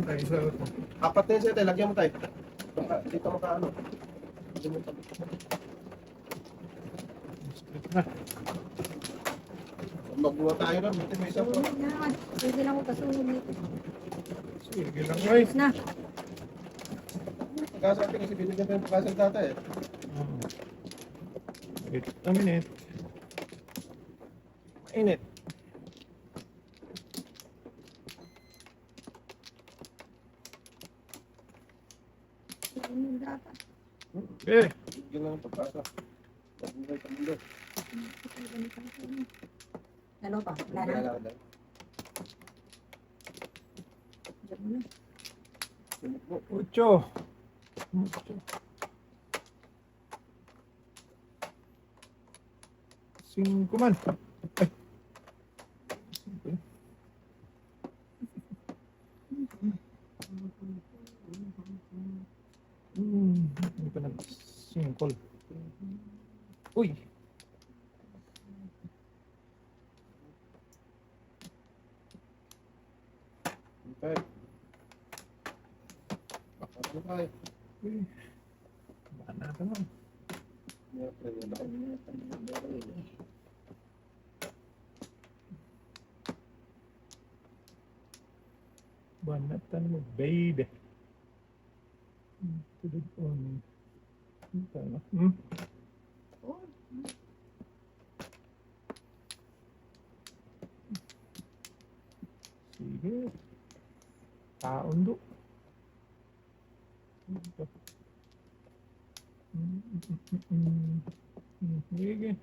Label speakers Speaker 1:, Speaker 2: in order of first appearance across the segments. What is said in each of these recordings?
Speaker 1: tayo sa
Speaker 2: Apat na yun sa'yo, tayo. Lagyan mo tayo. Baka dito makaano. Lagyan mo tayo.
Speaker 1: split na.
Speaker 2: Magbuha tayo ron. Buti may isa po.
Speaker 3: Sunog na naman. Pwede lang ko pasunog nito.
Speaker 1: Sige lang guys.
Speaker 3: Na.
Speaker 2: Pagkasa atin kasi binigyan tayo ng pagkasa ng data eh.
Speaker 1: Wait a minute. Mainit.
Speaker 3: Sunog dapat.
Speaker 1: Okay.
Speaker 2: Bigyan lang ng pagkasa. Pagbuhay sa mundo.
Speaker 3: Ano pa? Wala na.
Speaker 2: Wala na.
Speaker 3: Diyan mo na.
Speaker 2: Sumuk mo.
Speaker 1: 8. 5 man. Ay. Hindi pa nag-singkol. Uy.
Speaker 2: Okay. Baka ano tayo.
Speaker 1: Uy. Baka na naman.
Speaker 2: May preno na.
Speaker 1: Banatan mo, baby. Tulad on. Tama.
Speaker 3: Oh.
Speaker 1: Sige. Taon do. Sige.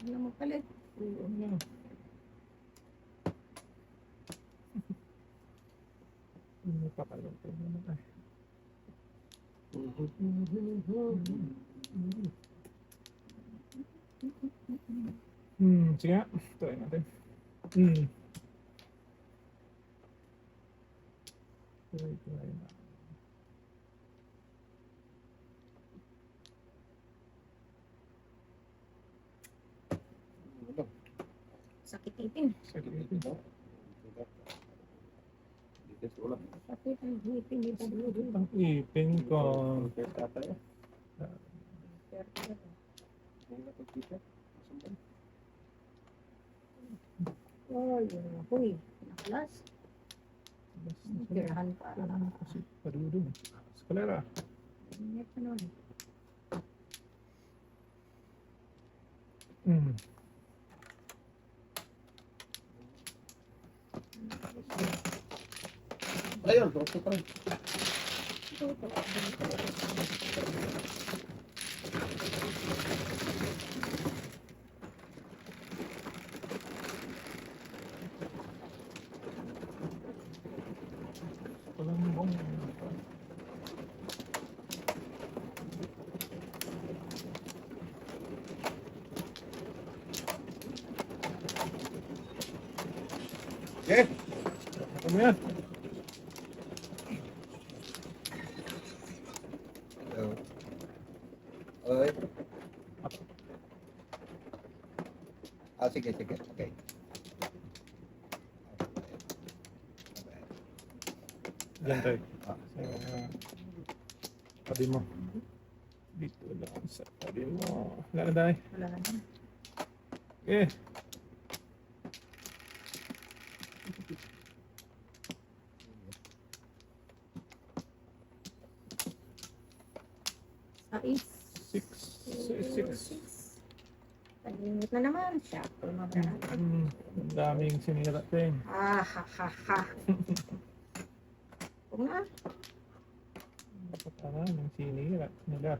Speaker 3: Ano mo palit?
Speaker 1: Ano pa kayo? Sige nga. Try natin. Try na.
Speaker 3: Sakit ipin.
Speaker 1: Sige.
Speaker 2: Dito sa ulam.
Speaker 3: Sakit ang ipin. Dito
Speaker 1: Ang ipin ko.
Speaker 2: First ata eh. Yung napagkita.
Speaker 3: Oh, yun na po eh. Naklas. Tirahan pa.
Speaker 1: Kasi padudong. Eskalera.
Speaker 3: Ingat na nun.
Speaker 2: Ayun, doktor pa rin.
Speaker 1: Walang bong.
Speaker 2: Okay.
Speaker 1: Ano yan?
Speaker 2: Okay. Sige. Okay.
Speaker 1: Diyan tayo. Tabi mo. Dito lang sa tabi mo. Wala na tayo.
Speaker 3: Wala na.
Speaker 1: Okay.
Speaker 3: Sais.
Speaker 1: 6.
Speaker 3: Pag-init na naman siya. Pumabarata.
Speaker 1: Ang daming sinira tayo.
Speaker 3: Ah, ha, ha, ha. Kung na.
Speaker 1: Ang sinira nila.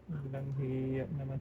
Speaker 1: Walang hiya naman.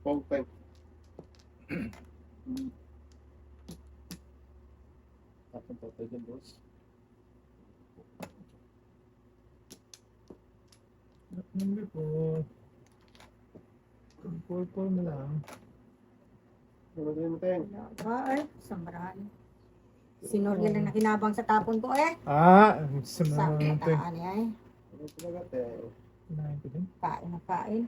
Speaker 2: Pong time. Tapos tayo dyan, boss.
Speaker 1: Hindi po. Purple na lang.
Speaker 2: Ano din mo, Teng?
Speaker 3: Wala ba ay? Sambaran. Sinurgil na nakinabang sa tapon ko eh.
Speaker 1: Sa
Speaker 3: Sa
Speaker 1: mga
Speaker 3: kataan eh.
Speaker 2: Ano talaga, Teng?
Speaker 1: Kinain ko din.
Speaker 3: Kain na kain.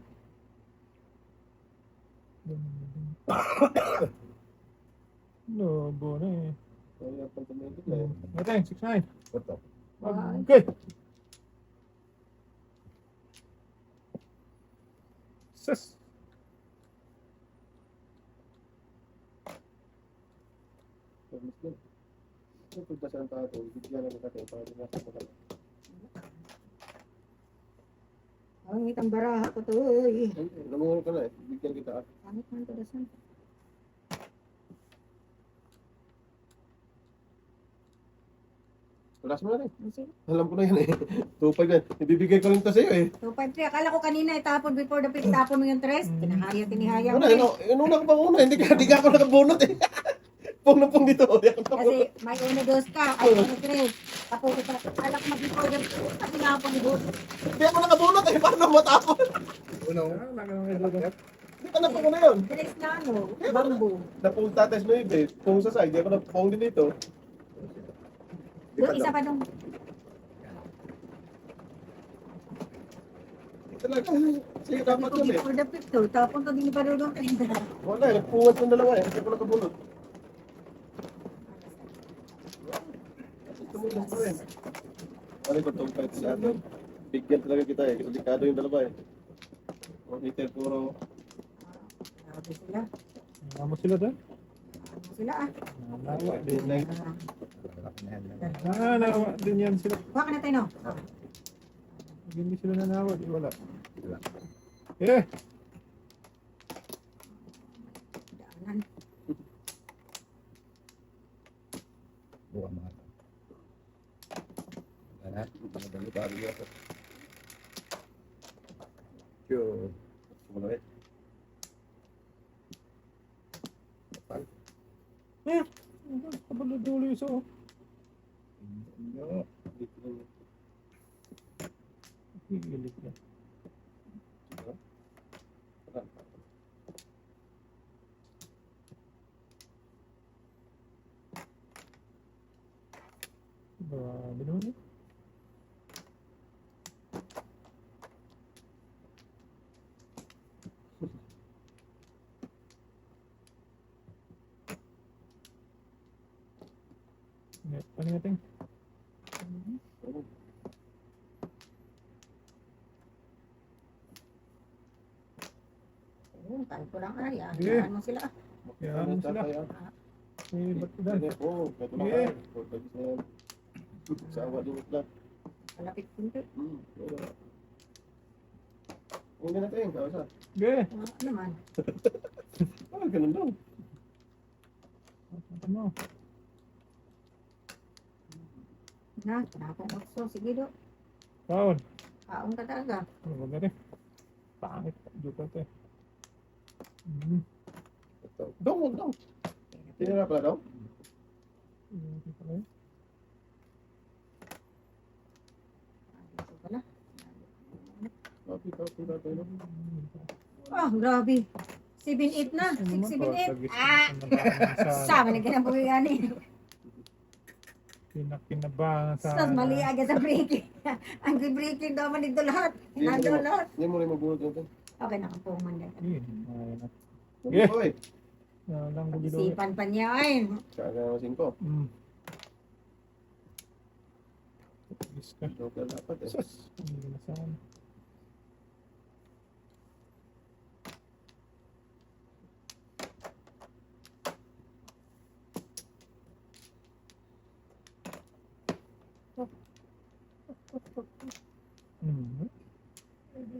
Speaker 1: Lobo na eh.
Speaker 2: Kaya pang tumigil na eh.
Speaker 1: Matay, 6-9.
Speaker 2: Ito.
Speaker 1: Okay. Sus.
Speaker 2: Mas din. Ito punta sa tato, bigyan lang natin para di nasa mga.
Speaker 3: Ang itang baraha ko to eh.
Speaker 2: Namungulong ka na eh, bigyan kita.
Speaker 3: Pangit man to dasan.
Speaker 2: Tulas mo na rin.
Speaker 3: Sige.
Speaker 2: Alam ko na yan eh. 2.5 yan. Ibibigay ko rin to sa'yo eh.
Speaker 3: 253. Akala ko kanina itapon before the pit. Tapon mo yung tres. Tinihaya mo
Speaker 2: Una,
Speaker 3: eh.
Speaker 2: inuna ko pa una. Hindi ka ako nakabunot eh. Pong na pong dito.
Speaker 3: Kasi may una dos ka. Ay, una tres. Tapos ito. Akala ko mag-before the pit. Kasi nakapon dos.
Speaker 2: Hindi ako nakabunot eh. Paano matapon? Hindi ka na pong na yun.
Speaker 3: Tres na ano. Bamboo.
Speaker 2: Napong tatas mo eh. Pong sa side. Hindi ako napong din dito.
Speaker 3: Doon isa pa dong.
Speaker 2: Talaga. Sige, dapat
Speaker 3: Ito
Speaker 2: yun eh.
Speaker 3: before the pit to. Tapon to din pa doon.
Speaker 2: Wala eh. Nagpungat ng dalawa eh. Hindi ko nakabunot. Tumulong ko rin. Ano ba itong fight sa atin? Bigyan talaga kita eh. Kasi delikado yung dalawa eh. O hitter puro.
Speaker 3: Grabe sila.
Speaker 1: Ano sila doon?
Speaker 3: Ano sila ah.
Speaker 1: Nawa din.
Speaker 3: Ah.
Speaker 1: Nawa din yan sila.
Speaker 3: Kuha ka na tayo no.
Speaker 1: Pag hindi sila nanawa, di wala. Eh!
Speaker 3: Daanan.
Speaker 4: Buka mga ito. Wala. Madali bago yun ako.
Speaker 2: Sure. Sumunod eh.
Speaker 1: Kabaludulo yung so.
Speaker 4: Ano?
Speaker 1: Higilit na. Grabe naman eh. Ano natin?
Speaker 3: Ayun, tayo ko lang ay.
Speaker 1: Sige.
Speaker 3: Ano sila ah.
Speaker 1: Kaya ano sila? Eh, ba't ko dan?
Speaker 2: Oo, beto na
Speaker 1: Yeah.
Speaker 2: kayo. Pagkagis na yan. Sa awa din ito lang.
Speaker 3: Malapit kunti.
Speaker 2: Wala. Hindi natin. Kawasa.
Speaker 1: Sige.
Speaker 3: Ano naman.
Speaker 2: Ganun daw.
Speaker 1: Ano?
Speaker 3: Na, nakapong otso. Sige do.
Speaker 1: Kaon.
Speaker 3: Kaon ka talaga.
Speaker 1: Ano ba gani? Pangit. Jupa ito eh.
Speaker 2: Ito. Dong, dong. Tinira pala daw?
Speaker 1: Ito pala yun.
Speaker 3: Ito pala.
Speaker 2: Copy, copy, copy.
Speaker 3: Ah, grabe. 7-8 na. 6-7-8. Ah! Sama na ganang pagkagani.
Speaker 1: Pinakinabangan sa...
Speaker 3: Sus, mali agad sa breaking. Ang breaking daw man dito lahat. Nandun lahat.
Speaker 2: Hindi mo rin magbunod yun.
Speaker 3: Okay, nakapuman din.
Speaker 1: Ayun na.
Speaker 2: Yeah.
Speaker 1: Yeah.
Speaker 2: Oy,
Speaker 1: Lang gubido.
Speaker 3: Sipan pa niya ay.
Speaker 2: kaya 5.
Speaker 1: Iska.
Speaker 2: Joker dapat eh.
Speaker 1: Sus. Hindi na saan.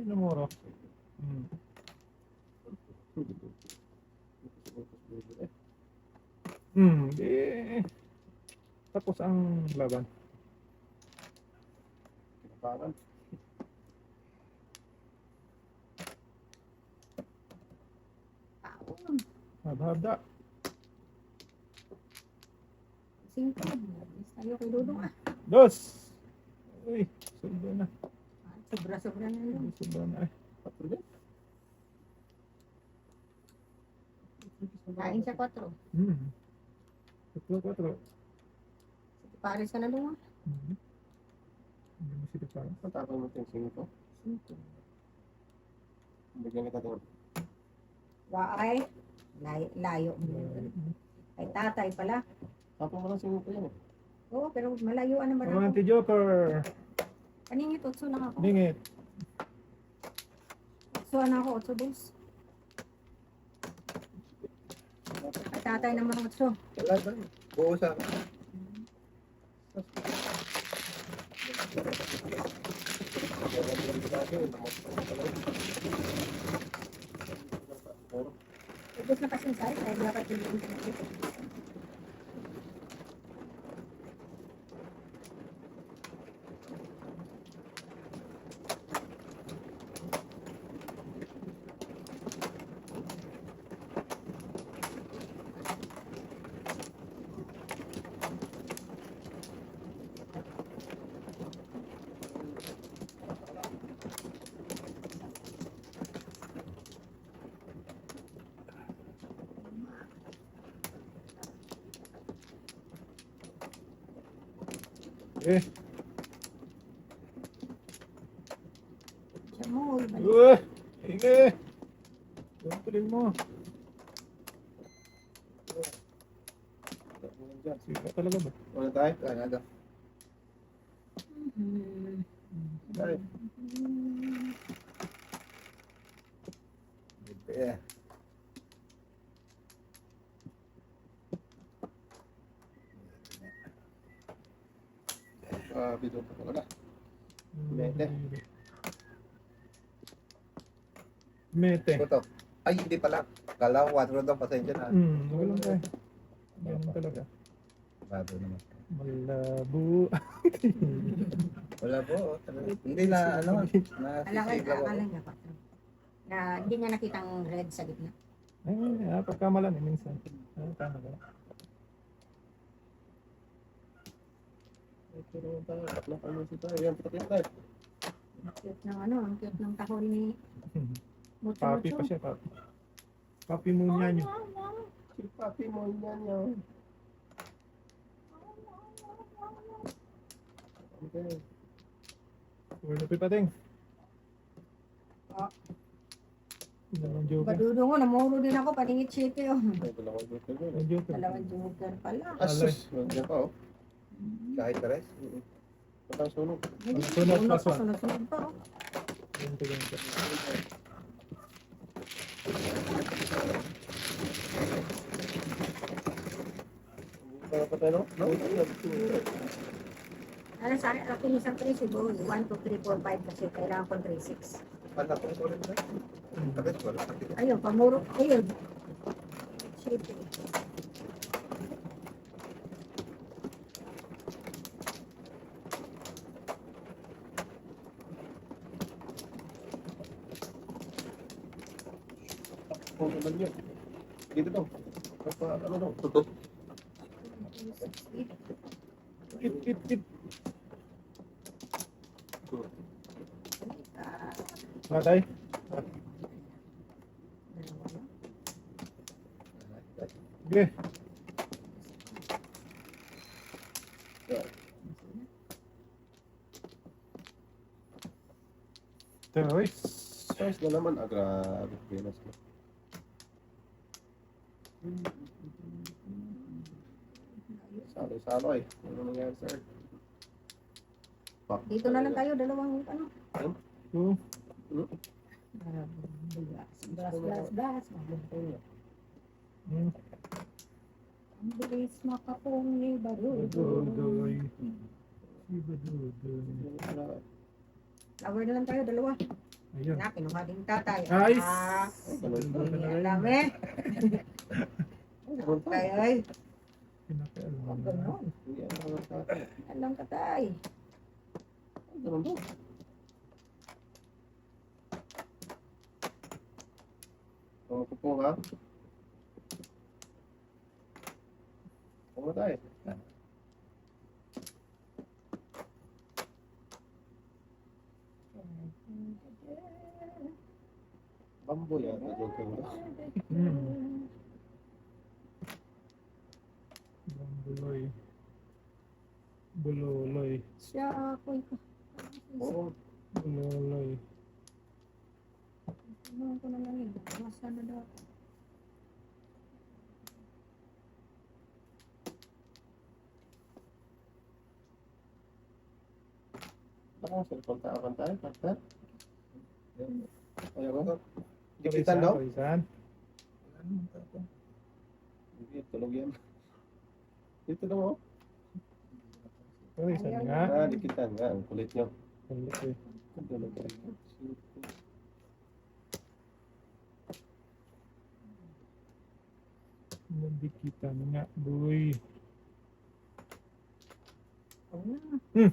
Speaker 1: Namoro. Eh. Tapos ang laban.
Speaker 2: Kinabangan.
Speaker 1: Haba-haba.
Speaker 3: 5. Alis tayo kay Dudong ah.
Speaker 1: Dos! Uy, sobra na.
Speaker 3: Sobra-sobra na yun.
Speaker 1: Sobra na eh.
Speaker 2: Patro din.
Speaker 3: Kain siya 4.
Speaker 1: Hmm. 4.
Speaker 3: Pares ka na doon ah.
Speaker 1: Hindi mo sila parang.
Speaker 2: Matapang mo yung singin ko.
Speaker 3: 5.
Speaker 2: Bigyan kita doon.
Speaker 3: Waay. Layo. Kay tatay pala.
Speaker 2: Tapang mo lang singin ko yan eh.
Speaker 3: Oo, pero malayuan naman ako.
Speaker 1: Kamanti Joker.
Speaker 3: Kaningit, 8 lang ako.
Speaker 1: Dingit.
Speaker 3: 8 na ako, 8 dos. Kay tatay naman 8.
Speaker 4: Wala ba? Buo sa akin.
Speaker 3: Ubus na kasi sa kaya dapat yung
Speaker 1: Eh.
Speaker 3: siya mo.
Speaker 1: Sige. Yung tuloy mo. Siga talaga ba?
Speaker 2: Wala tayo?
Speaker 4: Ano daw?
Speaker 2: Tayo.
Speaker 4: Yeah.
Speaker 2: Bidyo pa talaga. Mete.
Speaker 1: Mete.
Speaker 4: Ito. Ay, hindi pala. Kala ko 4 daw. Pasensya na.
Speaker 1: Walang tayo. Ganun talaga.
Speaker 4: Bago naman.
Speaker 1: Malabo.
Speaker 4: Wala po. Hindi na, ano,
Speaker 3: Alam
Speaker 4: nasisig ako.
Speaker 3: niya pa. Na hindi niya nakitang red sa gitna.
Speaker 1: Ay, pagkamalan eh, minsan. Tama ba?
Speaker 2: Pero tayo. Napansin tayo. Yan, patakyan tayo.
Speaker 3: Ang cute ng ano, ang cute ng tahol ni Mucho
Speaker 1: Papi pa siya, papi. Papi mo niya niyo.
Speaker 2: Si papi mo yan yan. Okay.
Speaker 1: Wala pa pating.
Speaker 3: Ah.
Speaker 1: Dalawang joker.
Speaker 3: Badudo mo, namuro din ako, paningit city oh.
Speaker 2: Ay, dalawang joker yun.
Speaker 1: Dalawang joker.
Speaker 3: Dalawang joker pala.
Speaker 2: Asus. Nandiyan pa oh.
Speaker 4: Kahit pares.
Speaker 2: Patang sunog.
Speaker 3: Hindi,
Speaker 1: Sunod,
Speaker 3: sunod
Speaker 1: plus
Speaker 3: pa,
Speaker 1: one.
Speaker 3: sunod pa oh.
Speaker 1: Ganito, ganito.
Speaker 2: Para pa tayo, no? No?
Speaker 3: Ano sa akin, ako isang 3 siguro, 1, 2, 3, 4, 5 kasi kailangan ko 3, 6.
Speaker 4: Pala ko ulit na. Tapos wala.
Speaker 3: Ayun, pamuro, ayun. City.
Speaker 2: Kung naman yun. Dito daw. Ano daw?
Speaker 1: It. Matay. Sige. Terrorist.
Speaker 2: Size na naman. Grabe. Pinas mo. Salo-salo eh. Ano nangyari sir?
Speaker 3: Dito na lang tayo, dalawang ano.
Speaker 1: Two.
Speaker 3: Gas. Ang bilis makapong ni Barudo.
Speaker 1: Badudoy. Si Badudoy.
Speaker 3: Flower na lang tayo, dalawa.
Speaker 1: Ayun.
Speaker 3: Na, kinuha din tatay.
Speaker 1: Nice.
Speaker 3: Hindi alam eh. Tay, ay.
Speaker 1: Pinakailan.
Speaker 3: Huwag ganun. Alam ka tay.
Speaker 2: Oh, pupo ha? Ano tayo? Bambo yata joke mo.
Speaker 1: Buloy. Buloy.
Speaker 3: Siya ako.
Speaker 2: Oo.
Speaker 1: Buloy.
Speaker 3: Ano ko na lang yun. Masana daw.
Speaker 2: Baka cellphone tayo, partner. Ayaw ko.
Speaker 1: Parisan,
Speaker 2: Gipitan daw?
Speaker 1: parisan.
Speaker 2: Hindi, tulog yan. Dito daw oh.
Speaker 1: Parisan nga.
Speaker 2: Dikitan nga. Ang kulit nyo.
Speaker 1: Kulit eh.
Speaker 2: Tulog yan.
Speaker 1: Nadikitan nga, boy.
Speaker 3: Oo.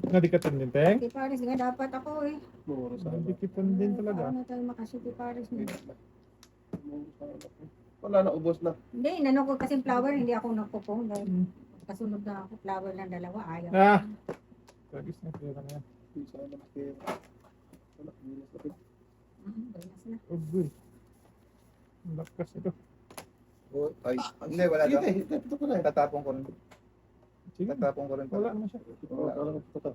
Speaker 1: Nadikatan din, Teng.
Speaker 3: City Paris nga dapat ako eh.
Speaker 2: Muro sa akin.
Speaker 1: Nadikitan din talaga.
Speaker 3: Paano tayo maka-City Paris na?
Speaker 2: Wala na, ubos na.
Speaker 3: Hindi, inano ko kasi flower, hindi ako nagpupong. Dahil
Speaker 1: Hmm.
Speaker 3: kasunod na ako, flower lang dalawa, ayaw.
Speaker 1: Ah! Pagis na pera na yan.
Speaker 2: Hindi sa alam kaya. Wala, minus na rin.
Speaker 3: Balas na.
Speaker 1: Oh, boy. Ang lakas ito.
Speaker 4: Oh, ay, hindi, wala daw.
Speaker 2: Sige, ito ko na.
Speaker 4: Tatapon ko rin.
Speaker 1: Sige.
Speaker 4: Tatapon ko rin.
Speaker 1: Wala naman siya.
Speaker 2: Wala ko ito.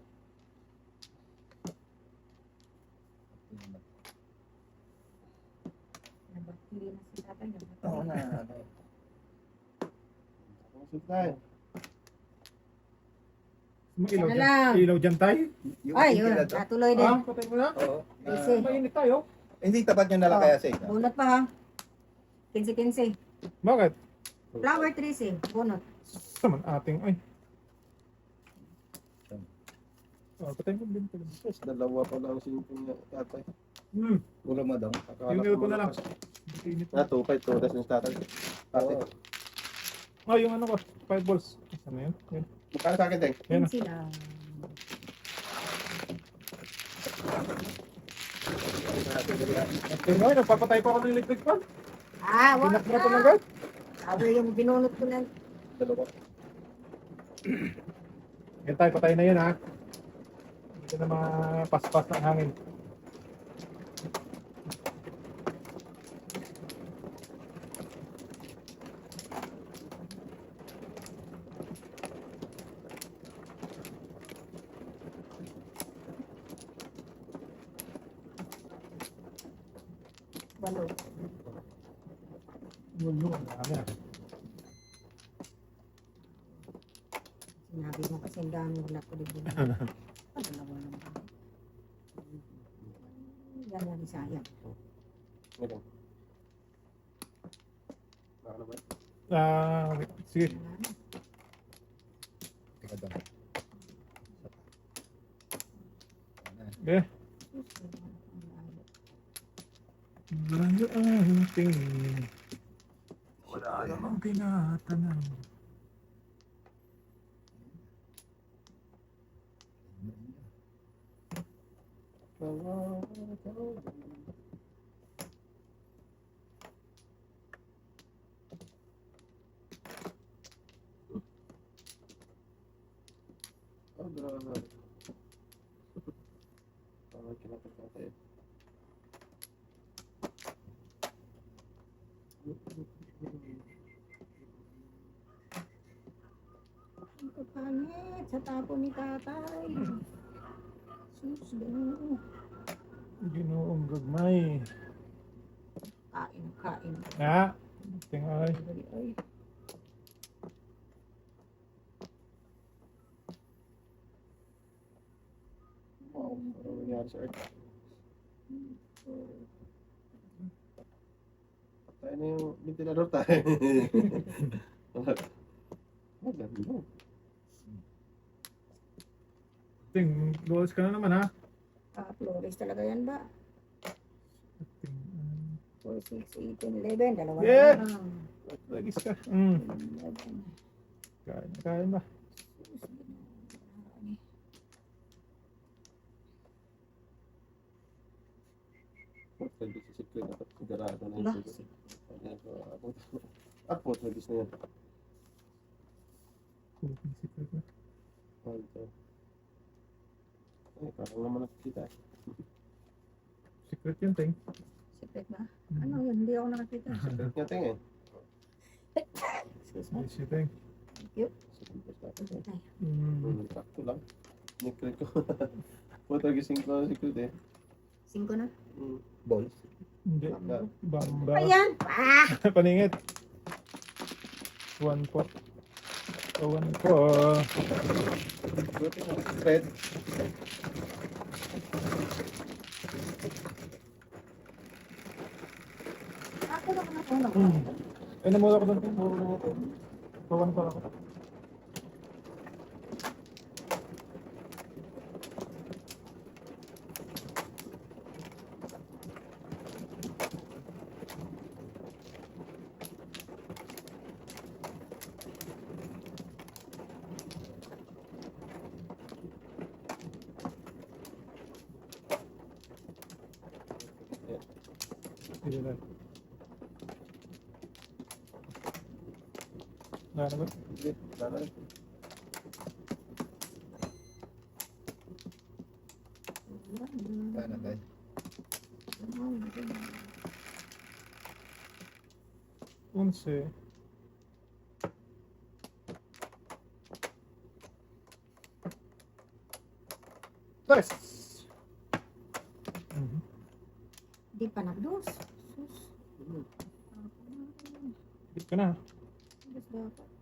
Speaker 3: Nabakili na si tatay.
Speaker 4: Oo na.
Speaker 2: Ubos tayo.
Speaker 1: Ilaw
Speaker 3: Yan na
Speaker 1: dyan.
Speaker 3: lang.
Speaker 1: Ilaw dyan tayo.
Speaker 4: Yung
Speaker 3: Ay,
Speaker 4: tingin
Speaker 3: yun,
Speaker 4: na to.
Speaker 3: natuloy din.
Speaker 1: Ah, patay mo na.
Speaker 4: Oo.
Speaker 3: Kasi,
Speaker 1: Mainit tayo.
Speaker 4: Hindi tapat nyo na lang
Speaker 3: Oo.
Speaker 4: kaya sa
Speaker 3: bunot pa ha. 15-15.
Speaker 1: Bakit?
Speaker 3: Flower trees eh, bunot.
Speaker 1: Saman ating, ay. Oh, patay mo din pala.
Speaker 2: Yes, dalawa pa lang singkong niya tatay.
Speaker 4: Ulo mo daw.
Speaker 2: Akala
Speaker 1: Yung ko na lang.
Speaker 2: malakas.
Speaker 1: Init
Speaker 2: Ah, 2-5 to. That's yung tatay. Tatay.
Speaker 4: Oo.
Speaker 1: Oh, yung ano ko, 5 balls. Ano yun? Yan.
Speaker 2: Magkano sa akin, Teng?
Speaker 1: Yan.
Speaker 3: 15 lang.
Speaker 1: Okay, no, nagpapatay pa ako ng electric fan.
Speaker 3: Ah, wag
Speaker 1: Pinak mo ito
Speaker 3: na.
Speaker 1: agad.
Speaker 3: Sabi yung binunot ko na.
Speaker 2: Dalawa.
Speaker 1: Yan tayo, patay na yan ha. Hindi na mapaspas ng hangin.
Speaker 3: Walo.
Speaker 1: Yun, ang dami ah.
Speaker 3: Sinabi mo kasi ang dami wala ko din. Ano naman naman. Yan ang Bisaya.
Speaker 2: Ito. Baka naman.
Speaker 1: Ah, sige.
Speaker 4: Teka daw.
Speaker 1: Okay. Layo ang tingin. Wala namang tinatanong.
Speaker 2: Oh, grabe. Parang kinapagkata tayo.
Speaker 3: Ang kapangit sa tapo ni tatay. Sus, gano'n.
Speaker 1: Ginoong gagmay.
Speaker 3: Kain, kain.
Speaker 1: Ah, tingay.
Speaker 3: Ay,
Speaker 2: Wow, ano nangyari sa Earth? Patay na yung ventilador tayo. Maganda.
Speaker 1: Ting, goals ka na naman ha.
Speaker 3: Flores talaga yan ba?
Speaker 1: Ting,
Speaker 3: 4, 6, 8, 11. Dalawa
Speaker 1: Yeah.
Speaker 3: na lang.
Speaker 1: lagis ka.
Speaker 3: 11.
Speaker 1: Kain ba?
Speaker 2: Pwede si Sikri dapat sigurado na
Speaker 3: Wala.
Speaker 2: yung At po, service na yan.
Speaker 1: Cooking secret na.
Speaker 2: Oh, ito. Ay, parang naman nakikita.
Speaker 1: Secret yun, Teng.
Speaker 3: Secret ba? Ano yun? Hindi ako nakakita.
Speaker 2: Secret nga ting eh.
Speaker 3: Excuse me.
Speaker 1: Yes, Teng.
Speaker 3: Thank you.
Speaker 2: Secret natin eh.
Speaker 3: Ay,
Speaker 2: Sakto lang. Secret ko. Puto gising ko ang secret eh.
Speaker 3: 5 na.
Speaker 4: Balls.
Speaker 1: Hindi. Bamba.
Speaker 3: Ayan! Ah!
Speaker 1: Paningit. 1 po. O, 1 po.
Speaker 2: Buti na secret.
Speaker 3: Ako na ako na.
Speaker 1: Ay, namula ko doon. So, 1 po ako. Sige na. Wala na ba?
Speaker 2: Hindi, wala na.
Speaker 4: Sana tayo.
Speaker 1: Unse. Tres.
Speaker 3: Di pa nagdos. Sus.
Speaker 1: Bit ka na.
Speaker 3: Dos dapat.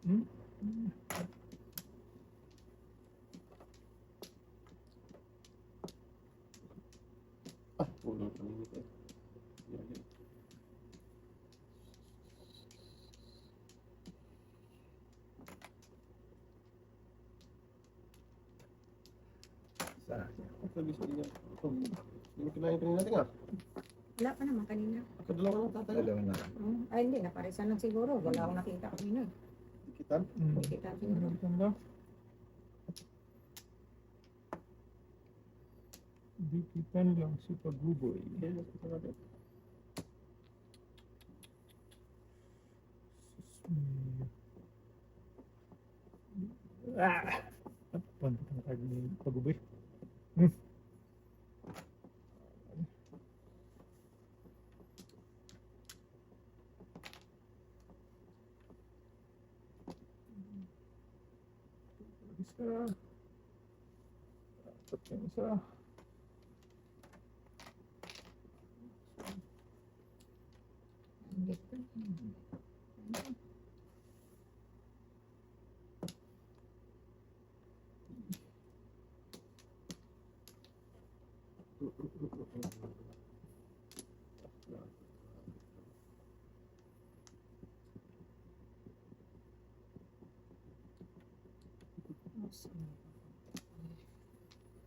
Speaker 1: Hmm?
Speaker 2: Ah, pulo pa nito eh. Yan.
Speaker 4: Sana.
Speaker 2: Ito gusto niya. Ito, hindi mo kinain kanina natin ah.
Speaker 3: Wala pa naman kanina.
Speaker 2: Kadalawa na tatay.
Speaker 4: Dalawa na lang.
Speaker 3: Ay, hindi. Naparisan lang siguro. Wala akong nakita kanina.
Speaker 2: Kitan.
Speaker 3: Kita siguro.
Speaker 1: Ganda. Dikitan lang si Paguboy.
Speaker 2: Yan, nakita natin.
Speaker 1: Ah! Panto ka tag ni Paguboy. Isa. Dapat yung isa.
Speaker 3: Dito.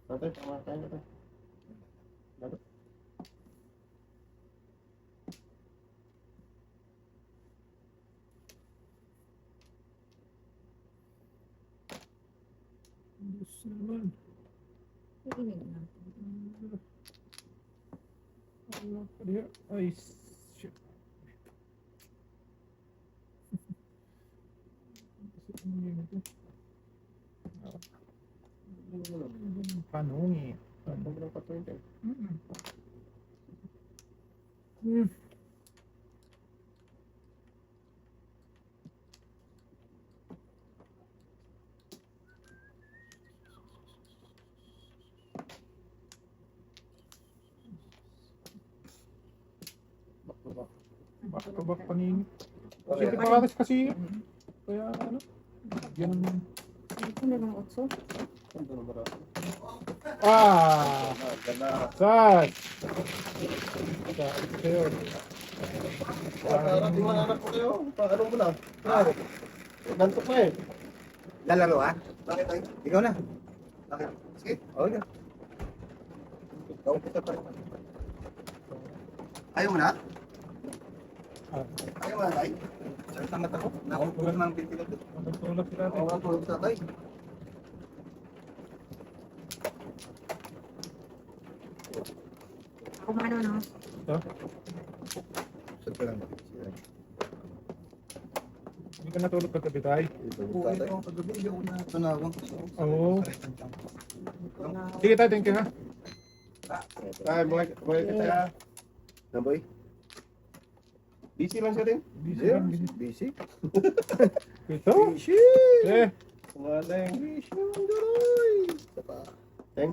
Speaker 2: Tatay, pamakain natin. Lalo.
Speaker 1: Gusto naman.
Speaker 3: Iinig na.
Speaker 1: Wala pa diya. Ay, shit. Kasi ano ito? Panungi.
Speaker 2: Ang ng patuloy tayo.
Speaker 1: Back to back paningit.
Speaker 4: Okay.
Speaker 1: Kasi pares kasi. Kaya ano? Yan ang...
Speaker 3: Ito na lang 8.
Speaker 2: Ang doon marami.
Speaker 1: Ah!
Speaker 2: Gana.
Speaker 1: Sas! Sas kayo.
Speaker 2: Darating mga anak ko kayo. Paano mo na? Nantok na eh.
Speaker 4: Lalaro ha? Bakit tayo? Ikaw na. Bakit? Sige. Okay. Ikaw umpisa pa rin. Ayaw mo na?
Speaker 1: Ah,
Speaker 4: Ayaw mo na, tay? Sakit ang mata ko. Nakapulog ng pintilan.
Speaker 1: Tulog si tatay.
Speaker 4: Oo nga, tulog sa tay.
Speaker 3: Ako mano, no?
Speaker 1: Ito?
Speaker 4: Sakit lang ba?
Speaker 1: Hindi ka natulog kagabi tayo.
Speaker 4: Tulog sa tay. Paggabi, hindi ako na tunawang.
Speaker 1: Oo. Sige tayo, thank you ha.
Speaker 2: Ay, buhay ka tayo.
Speaker 4: Namboy?
Speaker 2: Busy lang siya din.
Speaker 1: Busy lang, busy.
Speaker 4: Busy?
Speaker 1: Ito?
Speaker 4: Busy!
Speaker 1: Eh,
Speaker 2: Sumaling.
Speaker 4: Busy ang garoy! Isa pa.
Speaker 2: Teng.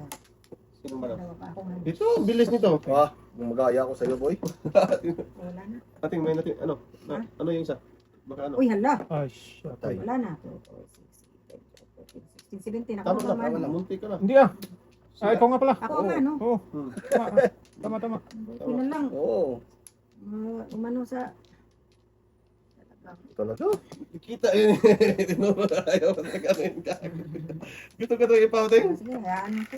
Speaker 2: Sino man?
Speaker 3: Dalawa pa ako man.
Speaker 2: Dito, bilis nito.
Speaker 4: Ah, gumagaya ako sa'yo, boy.
Speaker 3: Wala na.
Speaker 2: Ating may natin, ano? Ano yung isa? Baka ano?
Speaker 3: Uy, hala.
Speaker 1: ay, shit.
Speaker 4: Tay.
Speaker 3: Wala na. 16, 17.
Speaker 2: Tama
Speaker 3: Ako
Speaker 2: lang,
Speaker 3: naman.
Speaker 2: munti ka na.
Speaker 1: Hindi ah. Ay, ikaw nga pala.
Speaker 3: Ako nga, no?
Speaker 1: Oo.
Speaker 2: Hmm.
Speaker 1: Tama, tama.
Speaker 3: Buti na lang.
Speaker 4: Oo.
Speaker 3: Umano sa...
Speaker 4: Talaga?
Speaker 2: Kita yun. Ayaw na gano'n ka. Gusto ka ito ipaw, Teng?
Speaker 3: Sige, hayaan mo ko.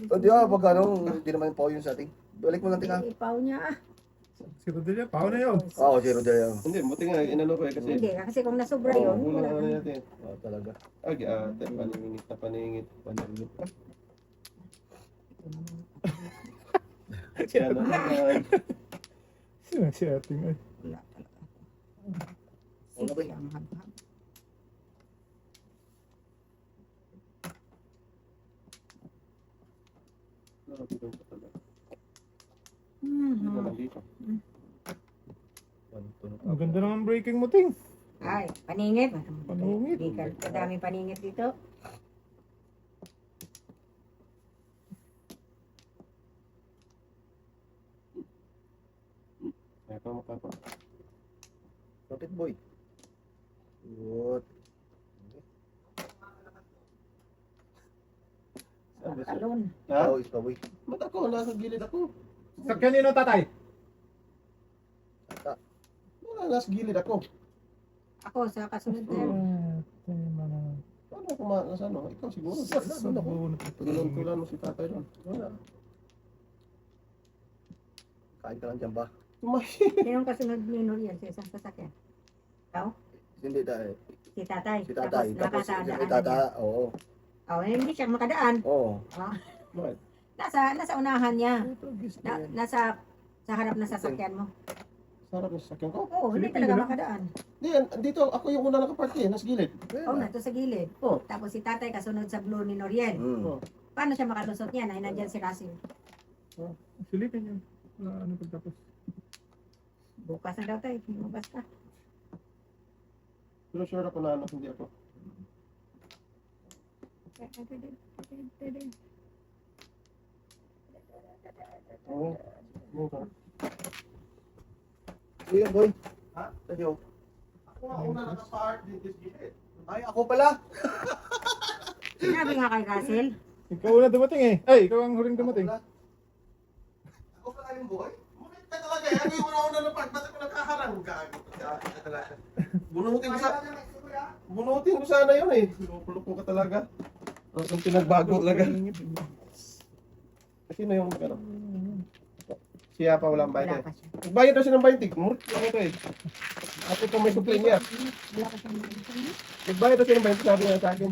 Speaker 4: O di ba, pag ano, hindi naman po yun sa ating. Balik mo lang tingnan.
Speaker 3: Ipaw niya ah.
Speaker 1: Si Rodel yan, pao na yun.
Speaker 4: Oo, zero dyan.
Speaker 2: Hindi, buti nga, inano ko eh kasi.
Speaker 3: Hindi, kasi kung nasobra yun,
Speaker 2: Kulang
Speaker 3: wala
Speaker 2: na
Speaker 3: na.
Speaker 2: natin.
Speaker 4: Oo, talaga.
Speaker 2: Agi, paningit na paningit. Paningit pa. Siya naman.
Speaker 1: Sino si ating ay.
Speaker 3: Wala talaga.
Speaker 4: Wala ba
Speaker 3: Sige, ang hab-hab.
Speaker 2: Dito
Speaker 3: Mhm.
Speaker 2: lang dito.
Speaker 1: Ang ganda naman breaking mo, Ting.
Speaker 3: Ay, paningit.
Speaker 1: Paningit.
Speaker 3: Hindi ka, kadaming paningit dito.
Speaker 2: Kaya pa makapa.
Speaker 4: Kapit, boy. Good.
Speaker 3: Talon.
Speaker 2: Ha?
Speaker 4: Oo, isa, boy.
Speaker 2: Ba't ako? Nasa gilid ako.
Speaker 1: Sakyan nino, tatay.
Speaker 2: Wala, nasa gilid ako.
Speaker 3: Ako sa kasunod na yun.
Speaker 2: Paano ako nasa ano? Ikaw siguro. Tuluntulan mo si tatay doon. Wala.
Speaker 4: Kain ka lang dyan ba?
Speaker 2: Tumahi.
Speaker 3: Sinong kasunod ni Noriel sa isang sasakyan? Ikaw?
Speaker 4: Hindi dahil.
Speaker 3: Si tatay.
Speaker 4: Si tatay. Tapos si
Speaker 3: nakatadaan
Speaker 4: tata.
Speaker 3: niya.
Speaker 4: Oo.
Speaker 3: Oh, hindi siya makadaan.
Speaker 4: Oo.
Speaker 3: Oh,
Speaker 2: Bakit?
Speaker 3: nasa unahan niya. Nasa sa harap na sasakyan mo.
Speaker 2: Sarap na sasakyan ko.
Speaker 3: Oo, hindi
Speaker 1: Pilipino
Speaker 3: talaga
Speaker 1: na?
Speaker 3: makadaan.
Speaker 2: Hindi, dito ako yung una nakaparty nasa gilid.
Speaker 3: Oo, nato sa gilid.
Speaker 2: Oh.
Speaker 3: Tapos si tatay kasunod sa blue ni Noriel.
Speaker 4: Mm.
Speaker 3: Paano siya makalusot niyan? Ay, nandyan si Russell.
Speaker 1: Silipin yun. Ano pagtapos?
Speaker 3: Bukas na daw tayo. Bukas ka.
Speaker 2: Pero sure ako na ano, hindi ako. Oo. Oo.
Speaker 4: Sige, boy.
Speaker 2: Ha?
Speaker 4: Sa'yo.
Speaker 2: Ako ang una nakaparty dito sa gilid.
Speaker 4: Ay, ako pala.
Speaker 3: Sinabi nga kay Russell.
Speaker 1: Ikaw na dumating eh. Ay, ikaw ang huling dumating.
Speaker 2: Ako pala yung boy? Mukit ka talaga eh. Ano yung una na part? Ba't ako nakaharang? Gago ka talaga. Bunutin ko sana yun eh. Lupulupong ka talaga. Ang pinagbago talaga. Sino yung ano? Siya pa walang bayad
Speaker 3: Wala
Speaker 2: eh.
Speaker 3: pa siya.
Speaker 2: Nagbayad daw siya ng 20. Murit lang ito eh. Ako itong may supply niya.
Speaker 3: Wala pa siya.
Speaker 2: Nagbayad daw siya ng 20. Sabi niya sa akin.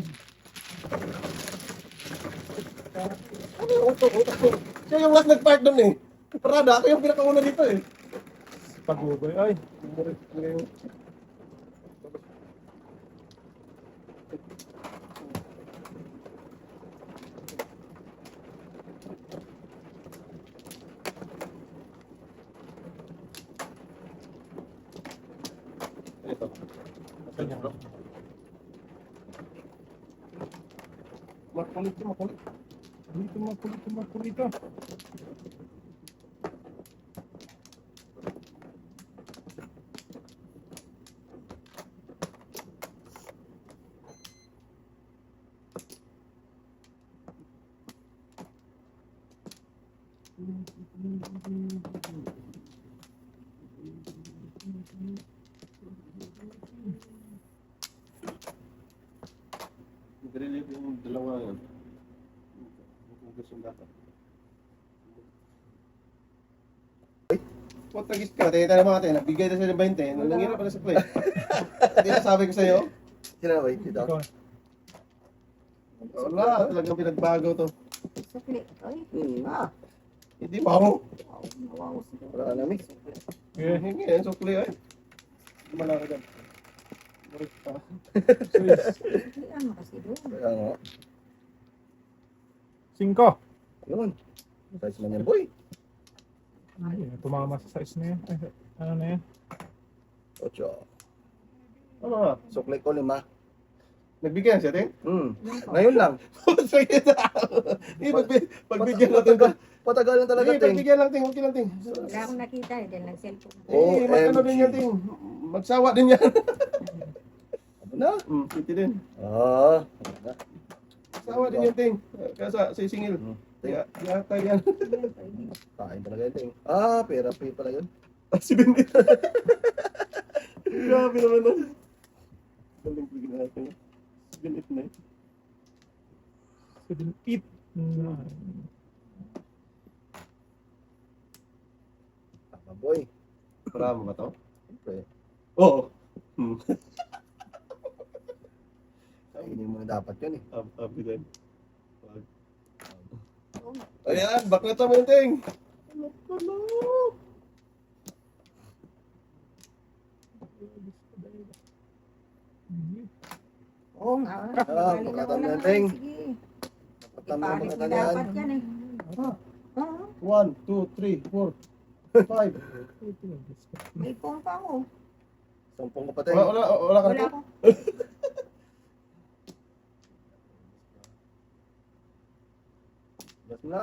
Speaker 2: Ano yung utok? Siya yung last nag-park doon eh. Parada, ako yung pinakauna dito eh.
Speaker 1: Pagubay. Ay,
Speaker 2: Murit lang yung... Ito. Makulit to, makulit.
Speaker 1: makulito.
Speaker 2: Nag-relieve yung dalawa yun. Kung gusto dapat. Portagis ka, tayo mo natin, nagbigay na siya ng 20, nung nangira pala sa play. Hindi na sabi ko sa'yo,
Speaker 4: Sino na ba? Dito.
Speaker 1: Ikaw.
Speaker 2: wala, talagang pinagbago to.
Speaker 3: Sukli. Ay,
Speaker 2: Hindi pa ako.
Speaker 3: wow, siguro.
Speaker 4: Wala na, mix.
Speaker 1: Okay.
Speaker 2: Hingi, yan, sukli ay. Malaki dyan. Marit pa.
Speaker 3: Sukli, ano kasi doon?
Speaker 4: Kaya nga.
Speaker 1: 5.
Speaker 4: Yun. Size man yan, boy.
Speaker 1: Ay, tumama sa size na yan. Ay, ano na yan?
Speaker 4: 8.
Speaker 2: Ano nga?
Speaker 4: Sukli ko 5.
Speaker 2: Nagbigyan siya, Ting?
Speaker 4: Ngayon lang.
Speaker 2: Sige na. Hindi, pagbigyan natin ba?
Speaker 4: Patagal lang talaga,
Speaker 2: Hindi,
Speaker 4: Ting.
Speaker 2: pagbigyan lang, Ting. Okay lang, Ting.
Speaker 3: Wala akong nakita eh, dahil nag-cellphone.
Speaker 2: Eh, magkano din yan, Ting. Magsawa din yan.
Speaker 4: Ano na?
Speaker 2: Piti din.
Speaker 4: Ah.
Speaker 2: Magsawa din yan, Ting. Kaya sa singil. Kaya, yata yan.
Speaker 4: Kain talaga yun, Ting. Ah, therapy pala yun.
Speaker 2: Si Bendy. Grabe naman nun. Galing bigyan natin. Binit na eh.
Speaker 1: 7, 8.
Speaker 4: Tama, boy.
Speaker 2: Marami ba to?
Speaker 4: Siyempre.
Speaker 2: Oo.
Speaker 4: Kainin mo na dapat yun eh.
Speaker 2: Abi din. Ayan, back na tama yung Ting.
Speaker 3: Oo nga. galing
Speaker 4: pagkatama
Speaker 3: ako
Speaker 4: na,
Speaker 3: naman.
Speaker 4: Ting.
Speaker 3: Sige.
Speaker 4: Tama mo
Speaker 3: Ipalis
Speaker 4: na
Speaker 3: na dapat
Speaker 4: yan.
Speaker 3: yan eh. Oo.
Speaker 2: 1, 2, 3, 4, 5.
Speaker 3: May phone pa ako.
Speaker 4: Sampung ka pa, Ting.
Speaker 2: Wala ka
Speaker 3: Wala
Speaker 2: na
Speaker 3: ako.
Speaker 4: Mas na.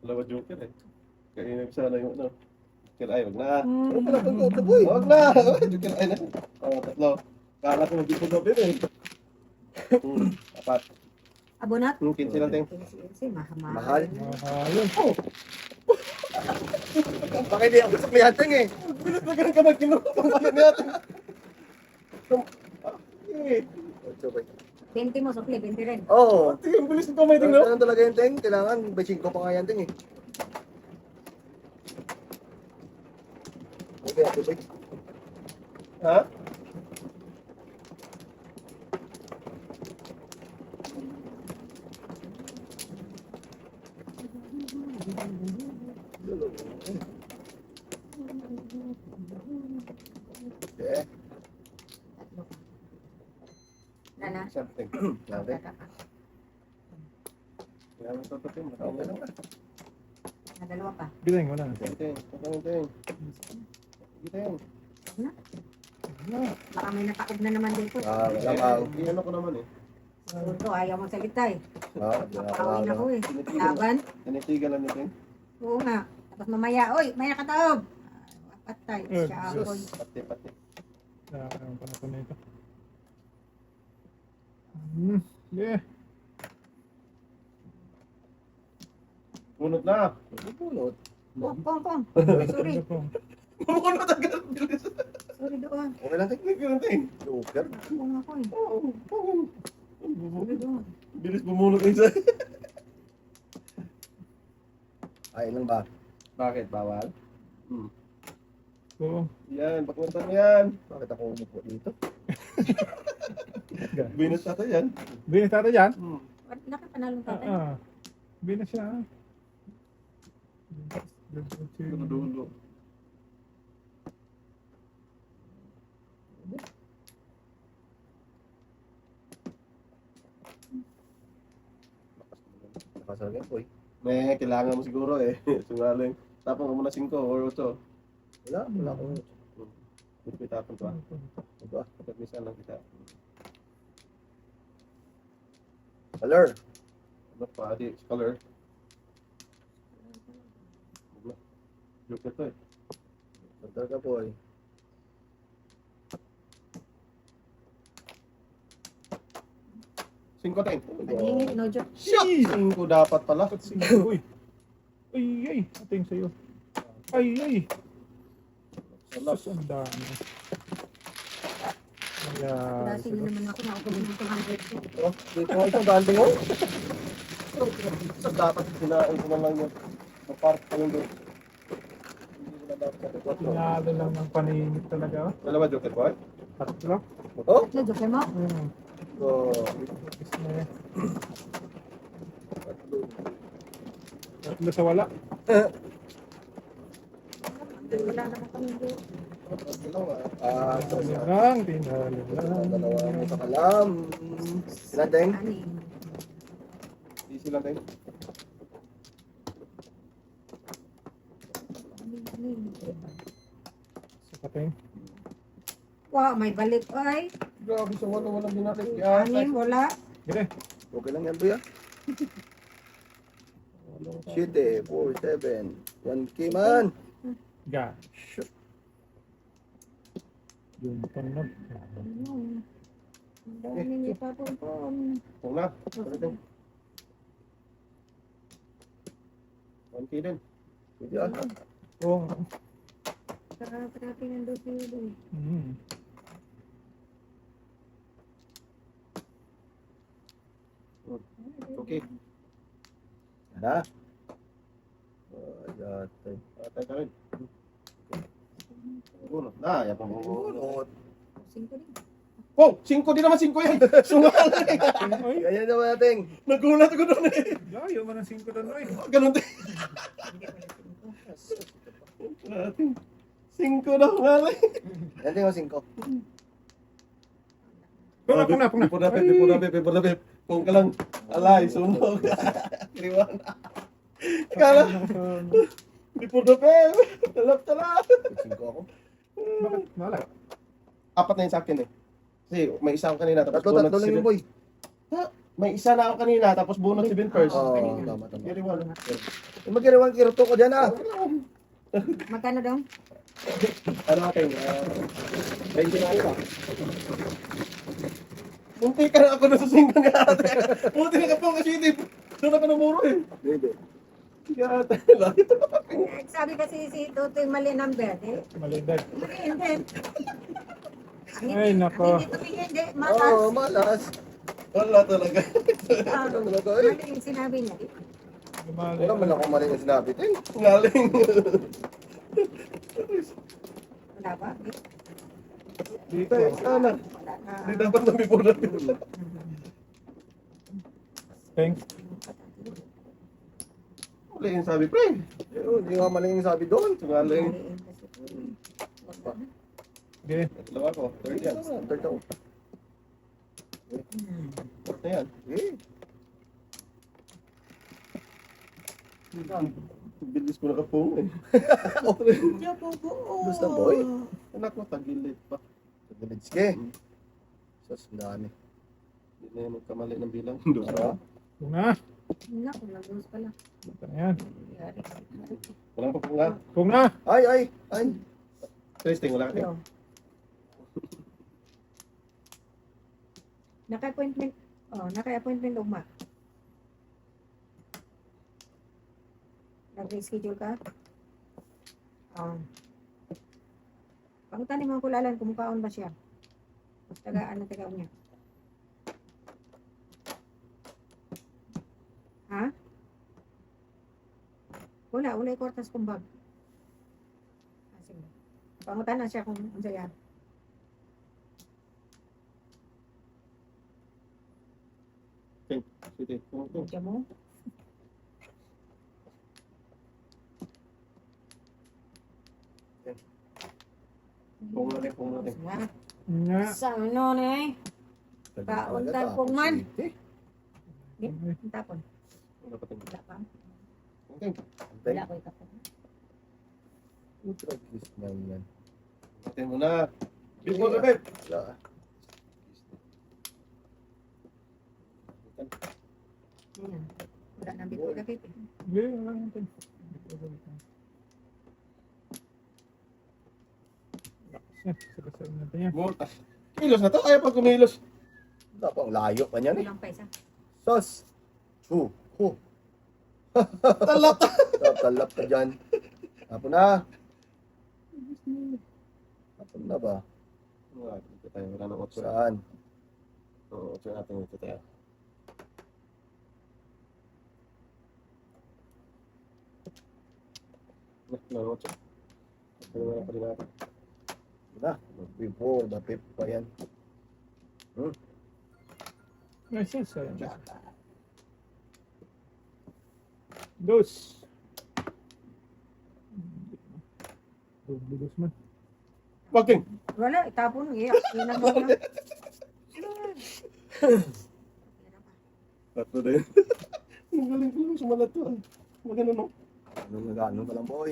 Speaker 2: Wala ba joker eh? Kaya sana yung ano. Joker ay, wag na.
Speaker 4: Ano pala pag ito, boy?
Speaker 2: Wag na! Joker ay na. Tatlo. Kala ko mag-ipod din eh. 4.
Speaker 3: Abonat?
Speaker 2: 15 lang, Ting.
Speaker 3: Kasi mahal.
Speaker 4: Mahal.
Speaker 1: Ayun.
Speaker 4: Baka hindi ako suklihan, Ting eh.
Speaker 2: Bilis na ganun ka mag-kinuha. Pagpalit natin. Eh,
Speaker 4: 8, boy.
Speaker 3: 20 mo, sukli, 20 rin.
Speaker 4: Oo.
Speaker 2: Ting, bilis ng kamay, Ting, no?
Speaker 4: Ganun talaga yung Ting. Kailangan, by 5 pa nga yan, Ting eh. Okay, boy.
Speaker 2: Ha?
Speaker 4: Okay.
Speaker 3: Wala na.
Speaker 2: Something.
Speaker 4: Okay.
Speaker 2: Kaya mo ito, Ting.
Speaker 4: Okay lang.
Speaker 3: Na dalawa pa.
Speaker 1: Bilang, wala na.
Speaker 2: Ting, Ting. Ting. Ting.
Speaker 3: Baka may nataob na naman dito.
Speaker 4: Ah, wala ka.
Speaker 2: Ano ko naman eh.
Speaker 3: Ito, ayaw mong salita eh.
Speaker 4: Ah, wala ka.
Speaker 3: Pakawin ako eh. Laban.
Speaker 2: Nanitigan lang ni Ting.
Speaker 3: Oo nga. Tapos mamaya, oy, may nakataob. Patay.
Speaker 1: Eh,
Speaker 3: Siya
Speaker 1: Diyos.
Speaker 3: ako.
Speaker 2: Pati.
Speaker 1: Ang panahon na ito. Yeah.
Speaker 2: Bunot na.
Speaker 4: Bunot.
Speaker 3: Pong. Sorry.
Speaker 2: Bunot agad. Bilis.
Speaker 3: Sorry doon.
Speaker 4: Okay lang, Ting.
Speaker 2: Ganun, Ting.
Speaker 4: Joker.
Speaker 3: Pong ako eh.
Speaker 2: Oo.
Speaker 3: Sorry doon.
Speaker 2: Bilis bumunot ng isa.
Speaker 4: Ay, lang ba?
Speaker 2: Bakit? Bawal?
Speaker 1: So,
Speaker 2: Yan, pakunta mo yan.
Speaker 4: Bakit ako umupo dito?
Speaker 2: Binus natin yan.
Speaker 1: binas natin yan.
Speaker 3: Laki panalong tatay.
Speaker 1: Binas siya.
Speaker 2: Dulo.
Speaker 4: Nakasal yan, boy.
Speaker 2: May kailangan mo siguro eh. Sungaling. Tapon ka muna 5 or 8.
Speaker 4: Wala akong...
Speaker 2: May tapon ko ah.
Speaker 4: Diba?
Speaker 2: Kapag minsan lang kita.
Speaker 4: Color.
Speaker 2: Ano pa? Di, color. Joker to eh.
Speaker 4: Color ka, boy.
Speaker 2: Singko tayo.
Speaker 3: Nagingit, no joke.
Speaker 2: Shit! 5 dapat pala.
Speaker 1: Dapat 5. Uy. Ay. Ating sa'yo. Ay.
Speaker 2: Salap.
Speaker 1: Sus, ang dami. Yeah.
Speaker 3: Lasing na naman ako. Nakakabot ng 200 ko.
Speaker 4: Oh, dito nga isang daan mo.
Speaker 2: So, dapat sinain ko na lang yun. Mapark ko yun doon. Hindi ko na dapat.
Speaker 1: Tinalo lang ng paninit talaga. Oh.
Speaker 2: Dalawa, Joker Boy?
Speaker 1: Tatlo.
Speaker 4: Oh,
Speaker 3: Nadyoke mo?
Speaker 4: so,
Speaker 1: Is na yan. Tatlo sa wala.
Speaker 3: Wala naman kami doon.
Speaker 1: Tinalo lang.
Speaker 4: dalawa mo sa kalam. Ilan, Deng?
Speaker 3: Ano eh.
Speaker 2: Easy lang tayo.
Speaker 1: Sa kating.
Speaker 3: Wow, may balik. Ay,
Speaker 2: Grabe sa walang ginakit.
Speaker 3: anim, wala.
Speaker 1: Gire.
Speaker 4: Okay lang yan, Boy, ah. 7, 4, 7. 1K man.
Speaker 1: Ga. Yung tunog.
Speaker 3: Ano? Ang daming ipapon-pon.
Speaker 2: Kung na. One key din.
Speaker 4: Pwede, ah.
Speaker 1: Oh.
Speaker 3: Sarap-sarapin ng dosi doon.
Speaker 2: Okay.
Speaker 4: Yan, ah. Yatay.
Speaker 2: Atay ka rin. Bunot na. Yan pang bunot.
Speaker 4: Bunot.
Speaker 3: 5 din.
Speaker 2: Oh! 5 din naman 5 yan. Sumali.
Speaker 1: Ay,
Speaker 4: Ganyan naman natin.
Speaker 2: Nagulat ako doon eh.
Speaker 1: layo man ang 5 doon. Ay.
Speaker 2: Ganun din.
Speaker 3: Hindi ko
Speaker 2: 5
Speaker 3: 5.
Speaker 2: na ngali.
Speaker 4: Yan din yung 5.
Speaker 1: Puna.
Speaker 2: Pipura beb. Kung ka lang. Alay, sunog. Kiriwan. Kala. Pipura beb. Talap.
Speaker 4: 5 ako.
Speaker 1: Bakit? Wala.
Speaker 2: 4 na yun sa akin eh. Kasi may isa ako kanina tapos
Speaker 4: Tatlo
Speaker 2: bunot
Speaker 4: lang
Speaker 2: si
Speaker 4: yung
Speaker 2: Ben.
Speaker 4: boy.
Speaker 2: May isa na ako kanina tapos bunot si Ben first.
Speaker 4: Oo, tama.
Speaker 2: Kiriwan.
Speaker 4: Magkirawang kirto ko dyan, ah.
Speaker 3: Magkano daw?
Speaker 2: Ano natin? 20 na ako. Munti ka na ako na sa 5 nga ate. Munti na ka po kasi hindi. Doon ako namuro eh.
Speaker 4: Hindi.
Speaker 2: Yata lang.
Speaker 3: Sabi kasi si Tutoy mali number. Eh,
Speaker 1: Malindag.
Speaker 3: hindi.
Speaker 1: Ay, nako.
Speaker 3: Hindi tumingin, hindi.
Speaker 4: Oo,
Speaker 3: Matas.
Speaker 4: malas.
Speaker 2: Wala talaga.
Speaker 3: Ah,
Speaker 4: Ano talaga, eh?
Speaker 3: mali yung sinabi niya.
Speaker 1: Gumali.
Speaker 4: Wala man ako mali yung sinabi, Ting.
Speaker 2: Ngaling.
Speaker 3: Wala ba?
Speaker 1: Dito.
Speaker 2: Sana.
Speaker 3: Wala na.
Speaker 2: Hindi dapat nabipura.
Speaker 1: Thanks.
Speaker 2: Wala yung sabi, pre.
Speaker 4: Hindi nga mali yung sabi doon.
Speaker 2: Ngaling.
Speaker 3: Maliin kasi po eh. Wala na.
Speaker 1: Okay.
Speaker 2: Dalawa ko. Third yan.
Speaker 4: Third ako.
Speaker 2: Fourth na yan.
Speaker 4: Eh,
Speaker 2: Bilis ko nakapong eh.
Speaker 3: Diyo po po.
Speaker 4: Basta, boy.
Speaker 2: Anak ko, tagilid pa.
Speaker 4: Tagilidske. Sus, dami.
Speaker 2: Hindi na yung magkamali ng bilang. Doon
Speaker 4: Ano?
Speaker 1: Puna.
Speaker 3: Naku, nag-lose pala.
Speaker 1: Ito na yan.
Speaker 3: Yari.
Speaker 2: Walang pa po nga.
Speaker 1: Puna.
Speaker 4: Ay.
Speaker 2: Testing, wala ka.
Speaker 3: Yo. Naka-appointment. Oh, naka-appointment ugma. Nag-reschedule ka? Pangutan ni mga kulalan kung mukhaon ba siya. Tagaan niya. Ha? Wala yung kwartas kong bag. Sige. Pangutan na siya kung ano siya.
Speaker 2: Sige.
Speaker 3: Diyan mo.
Speaker 2: Pung natin.
Speaker 1: Nga.
Speaker 3: Sa ano na eh. Kauntan kong man. Ang tapon.
Speaker 2: Wala pa tingin.
Speaker 3: Wala pa.
Speaker 2: Okay.
Speaker 3: Wala ko itapon.
Speaker 4: Ultra kiss na yan.
Speaker 2: Natin muna. Before the bed.
Speaker 4: Wala.
Speaker 3: Ayan. Wala nang before the baby.
Speaker 1: Hindi, wala natin. Sagasal natin yan.
Speaker 2: Buta. Kilos na to. Ayaw pag kumilos.
Speaker 4: Wala pa, ang layo pa niyan eh.
Speaker 3: Walang pa isa.
Speaker 4: Sus. Hu.
Speaker 2: Talap.
Speaker 4: Talap ka dyan. Hapon na. Hapon na ba?
Speaker 2: tayo. Wala nang 8.
Speaker 4: Saan?
Speaker 2: Oo, 8 natin ito tayo. Wala nang 8. Wala na pa rin natin.
Speaker 4: Na, before the fifth pa yan.
Speaker 1: Nice, yes. Dos. Dos man.
Speaker 2: Walking!
Speaker 3: Wala, itapon. Iyak. Yun ang mga.
Speaker 2: Tatlo na yun. Ang galing ko lang sumalat to. Magano no?
Speaker 4: Anong nag-ano ka lang, boy?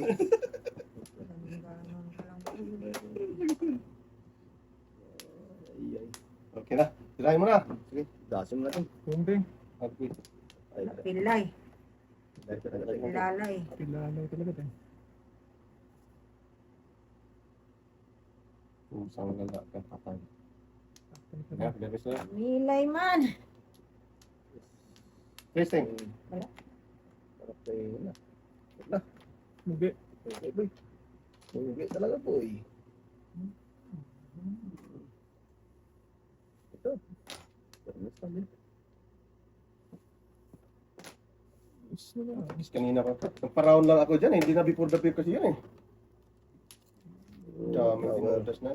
Speaker 2: Okay na. Tirahin mo na.
Speaker 4: Sige, dasim natin.
Speaker 1: Kunting.
Speaker 2: Okay.
Speaker 4: Ay,
Speaker 3: Pilay.
Speaker 4: dahil ka talaga.
Speaker 3: Pilalay.
Speaker 1: Pilalay talaga tayo.
Speaker 2: Usang lala ka patay. Yeah, labis na.
Speaker 3: Milay man.
Speaker 2: Testing.
Speaker 4: Parang tayo na.
Speaker 1: Hindi.
Speaker 4: Okay, boy. Hindi talaga, boy. Ito. Termis na din.
Speaker 1: Is na ba?
Speaker 2: Is kanina pa. Nagpa-round lang ako dyan eh. Hindi na before the pip kasi yun eh. Dami tinurdas na.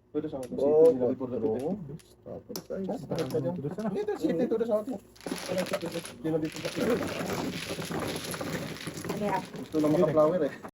Speaker 2: Pwede sa akin.
Speaker 4: Oh,
Speaker 2: Hindi na before the pip eh.
Speaker 4: tapos tayo.
Speaker 2: Tapos ka dyan.
Speaker 1: Dos na.
Speaker 2: Hindi, sige, tudas ako. Hindi na before the pip.
Speaker 3: Kaya
Speaker 2: Gusto lang maka-flower eh.